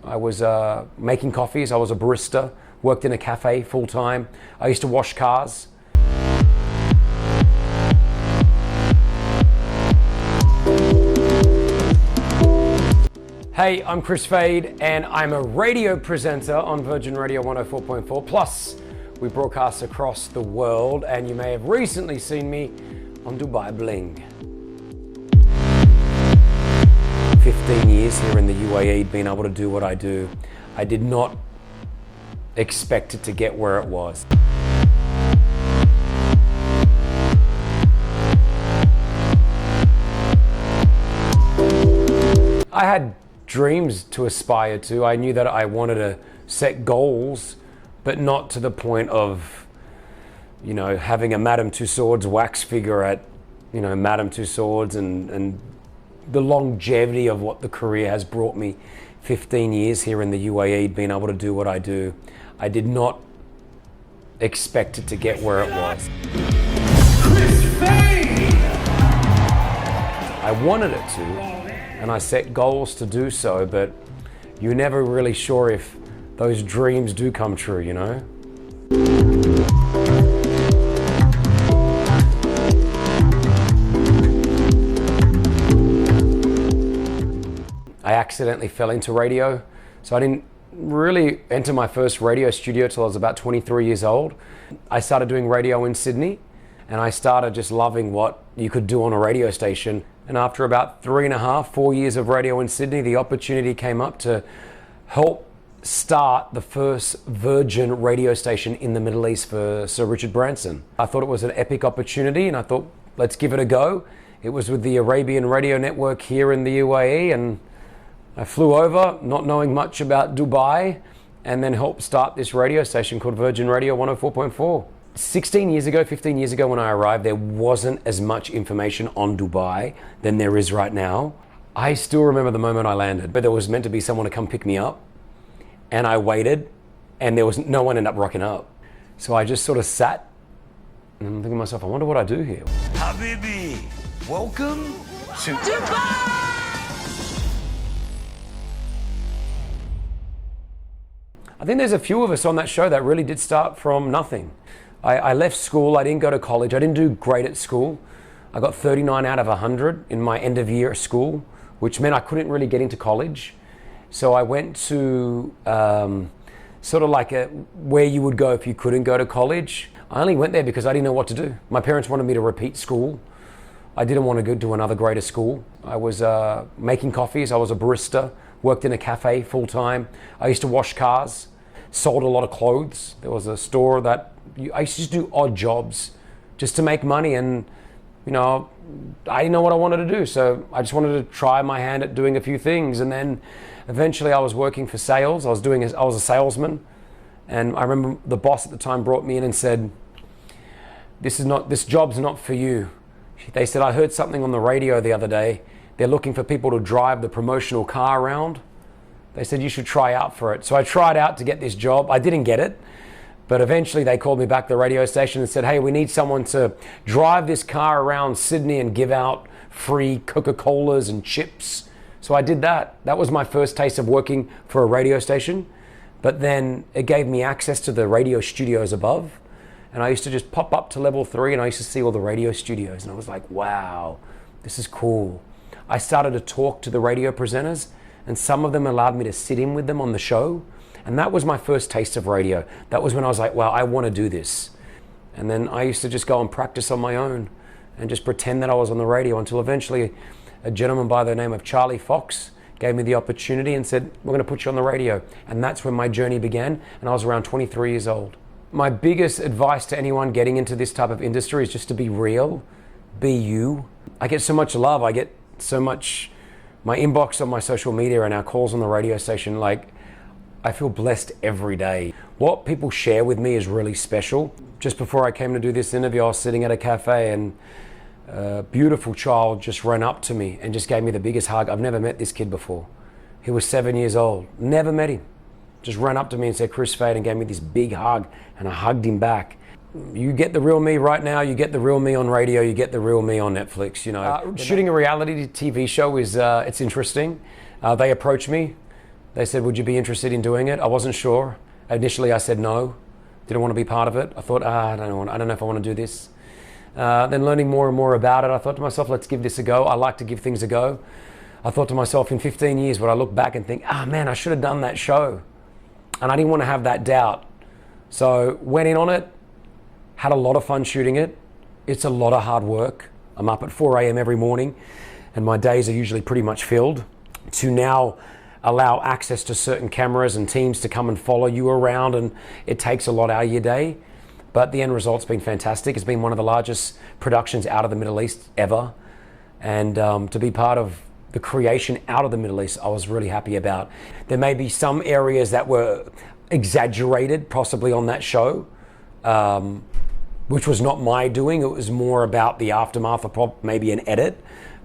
I was making coffees. I was a barista, worked in a cafe full time. I used to wash cars. Hey, I'm Kris Fade, and I'm a radio presenter on Virgin Radio 104.4. Plus, we broadcast across the world, and you may have recently seen me on Dubai Bling. 15 years here in the UAE, being able to do what I do. I did not expect it to get where it was. I had dreams to aspire to. I knew that I wanted to set goals, but not to the point of, having a Madame Tussauds wax figure at, Madame Tussauds and the longevity of what the career has brought me. 15 years here in the UAE, being able to do what I do. I did not expect it to get where it was. Kris Fade! I wanted it to, and I set goals to do so, but you're never really sure if those dreams do come true, I accidentally fell into radio, so I didn't really enter my first radio studio till I was about 23 years old. I started doing radio in Sydney, and I started just loving what you could do on a radio station. And after about 3.5, 4 years of radio in Sydney, the opportunity came up to help start the first Virgin radio station in the Middle East for Sir Richard Branson. I thought it was an epic opportunity, and I thought, let's give it a go. It was with the Arabian Radio Network here in the UAE, and I flew over, not knowing much about Dubai, and then helped start this radio station called Virgin Radio 104.4. 15 years ago when I arrived, there wasn't as much information on Dubai than there is right now. I still remember the moment I landed, but there was meant to be someone to come pick me up, and I waited, and there was no one ended up rocking up. So I just sort of sat, and I'm thinking to myself, I wonder what I do here. Habibi, welcome to Dubai! I think there's a few of us on that show that really did start from nothing. I left school, I didn't go to college, I didn't do great at school. I got 39 out of 100 in my end of year at school, which meant I couldn't really get into college. So I went to sort of like where you would go if you couldn't go to college. I only went there because I didn't know what to do. My parents wanted me to repeat school. I didn't want to go to another greater school. I was making coffees, I was a barista, worked in a cafe full time. I used to wash cars, sold a lot of clothes. There was a store that I used to just do odd jobs just to make money, and I didn't know what I wanted to do, so I just wanted to try my hand at doing a few things. And then eventually I was working for sales. I was a salesman, and I remember the boss at the time brought me in and said, this job's not for you. They said, I heard something on the radio the other day. They're looking for people to drive the promotional car around. They said you should try out for it. So I tried out to get this job. I didn't get it, but eventually they called me back to the radio station and said, hey, we need someone to drive this car around Sydney and give out free Coca-Colas and chips. So I did that. That was my first taste of working for a radio station. But then it gave me access to the radio studios above. And I used to just pop up to level 3, and I used to see all the radio studios. And I was like, wow, this is cool. I started to talk to the radio presenters, and some of them allowed me to sit in with them on the show. And that was my first taste of radio. That was when I was like, wow, I want to do this. And then I used to just go and practice on my own and just pretend that I was on the radio, until eventually a gentleman by the name of Charlie Fox gave me the opportunity and said, we're going to put you on the radio. And that's when my journey began, and I was around 23 years old. My biggest advice to anyone getting into this type of industry is just to be real, be you. I get so much love. I get so much, my inbox on my social media and our calls on the radio station, like, I feel blessed every day. What people share with me is really special. Just before I came to do this interview, I was sitting at a cafe, and a beautiful child just ran up to me and just gave me the biggest hug. I've never met this kid before. He was 7 years old, never met him. Just ran up to me and said, Kris Fade, and gave me this big hug, and I hugged him back. You get the real me right now, you get the real me on radio, you get the real me on Netflix. Shooting a reality TV show is, it's interesting. They approach me. They said, would you be interested in doing it? I wasn't sure. Initially, I said no. Didn't want to be part of it. I thought, I don't know if I want to do this. Then learning more and more about it, I thought to myself, let's give this a go. I like to give things a go. I thought to myself, in 15 years, would I look back and think, man, I should have done that show. And I didn't want to have that doubt. So went in on it, had a lot of fun shooting it. It's a lot of hard work. I'm up at 4 a.m. every morning, and my days are usually pretty much filled. To now allow access to certain cameras and teams to come and follow you around, and it takes a lot out of your day. But the end result's been fantastic. It's been one of the largest productions out of the Middle East ever. And to be part of the creation out of the Middle East, I was really happy about. There may be some areas that were exaggerated, possibly on that show, which was not my doing. It was more about the aftermath of maybe an edit.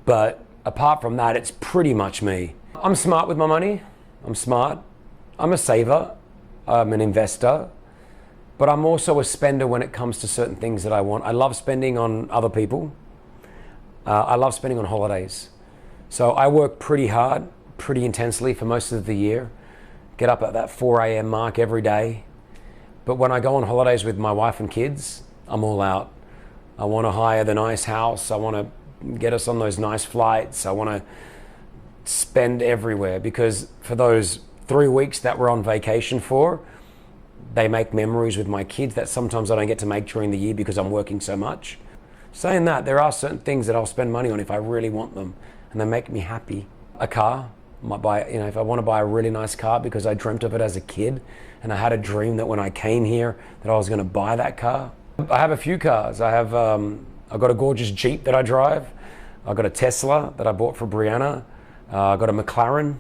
But apart from that, it's pretty much me. I'm smart with my money. I'm smart. I'm a saver. I'm an investor. But I'm also a spender when it comes to certain things that I want. I love spending on other people. I love spending on holidays. So I work pretty hard, pretty intensely for most of the year. Get up at that 4 a.m. mark every day. But when I go on holidays with my wife and kids, I'm all out. I want to hire the nice house. I want to get us on those nice flights. I want to spend everywhere, because for those 3 weeks that we're on vacation for, they make memories with my kids that sometimes I don't get to make during the year because I'm working so much. Saying that, there are certain things that I'll spend money on if I really want them, and they make me happy. A car, I might buy, if I want to buy a really nice car because I dreamt of it as a kid, and I had a dream that when I came here that I was going to buy that car. I have a few cars. I've got a gorgeous Jeep that I drive. I've got a Tesla that I bought for Brianna. I've got a McLaren.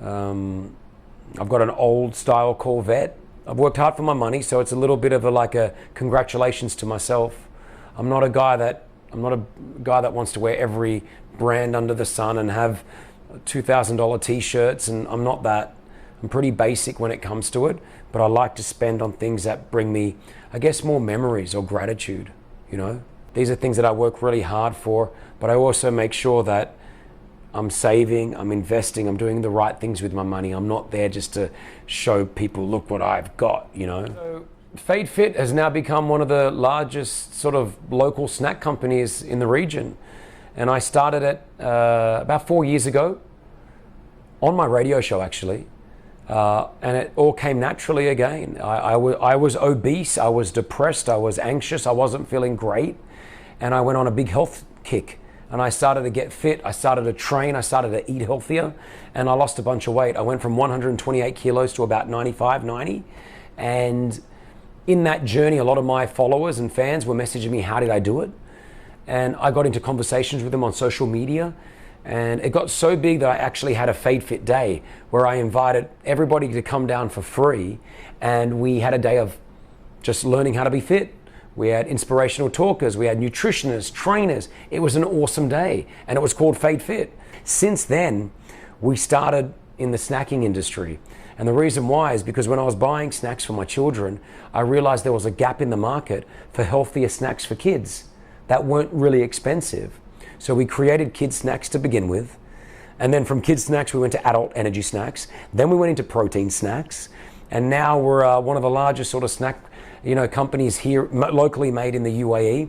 I've got an old style Corvette. I've worked hard for my money, so it's a little bit of a congratulations to myself. I'm not a guy that wants to wear every brand under the sun and have $2,000 t-shirts, and I'm not that. I'm pretty basic when it comes to it, but I like to spend on things that bring me, I guess, more memories or gratitude, These are things that I work really hard for, but I also make sure that I'm saving, I'm investing, I'm doing the right things with my money. I'm not there just to show people, look what I've got, So Fade Fit has now become one of the largest sort of local snack companies in the region. And I started it about 4 years ago on my radio show, actually. And it all came naturally again. I was obese, I was depressed, I was anxious, I wasn't feeling great. And I went on a big health kick. And I started to get fit, I started to train, I started to eat healthier, and I lost a bunch of weight. I went from 128 kilos to about 95, 90. And in that journey, a lot of my followers and fans were messaging me, how did I do it? And I got into conversations with them on social media. And it got so big that I actually had a Fade Fit day where I invited everybody to come down for free. And we had a day of just learning how to be fit. We had inspirational talkers, we had nutritionists, trainers. It was an awesome day, and it was called Fade Fit. Since then, we started in the snacking industry. And the reason why is because when I was buying snacks for my children, I realized there was a gap in the market for healthier snacks for kids that weren't really expensive. So we created kids snacks to begin with. And then from kids snacks, we went to adult energy snacks. Then we went into protein snacks. And now we're one of the largest sort of snack companies here locally made in the UAE.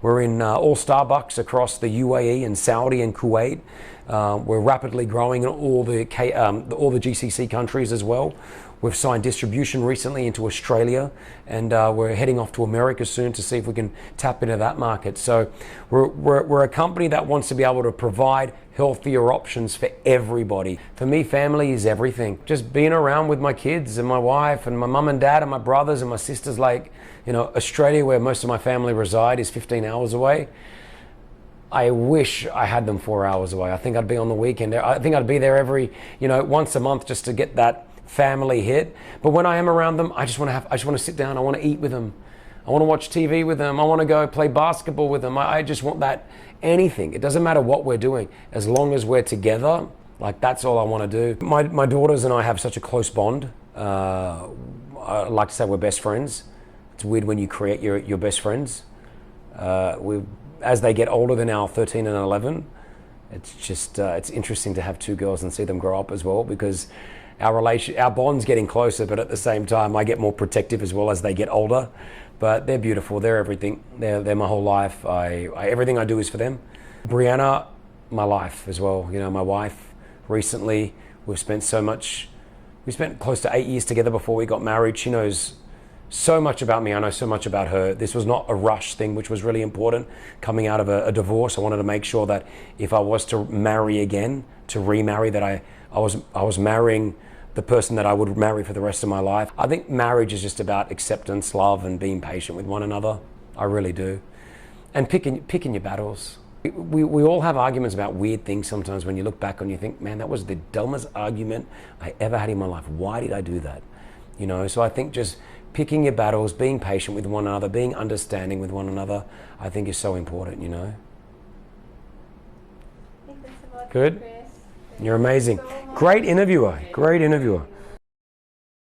We're in all Starbucks across the UAE and Saudi and Kuwait. We're rapidly growing in all the GCC countries as well. We've signed distribution recently into Australia, and we're heading off to America soon to see if we can tap into that market. So we're a company that wants to be able to provide healthier options for everybody. For me, family is everything. Just being around with my kids and my wife and my mum and dad and my brothers and my sisters, Australia, where most of my family reside, is 15 hours away. I wish I had them 4 hours away. I think I'd be on the weekend. I think I'd be there every, once a month just to get that family hit. But when I am around them, I just want to sit down. I want to eat with them. I want to watch TV with them. I want to go play basketball with them. I just want that, anything. It doesn't matter what we're doing. As long as we're together, that's all I want to do. My daughters and I have such a close bond. I like to say we're best friends. It's weird when you create your best friends. As they get older, they're now 13 and 11. It's just, it's interesting to have two girls and see them grow up as well, because our bond's getting closer, but at the same time, I get more protective as well as they get older. But they're beautiful. They're everything. They're my whole life. Everything I do is for them. Brianna, my life as well. You know, my wife. Recently, we spent close to 8 years together before we got married. She knows so much about me. I know so much about her. This was not a rush thing, which was really important. Coming out of a divorce, I wanted to make sure that if I was to marry again, to remarry, that I was marrying the person that I would marry for the rest of my life. I think marriage is just about acceptance, love, and being patient with one another. I really do. And picking your battles. We all have arguments about weird things sometimes when you look back and you think, man, that was the dumbest argument I ever had in my life. Why did I do that? You know, so I think just picking your battles, being patient with one another, being understanding with one another, I think is so important, you know. I think that's about it, Good? Kris. You're amazing. Thank you so much. Great interviewer. Great interviewer.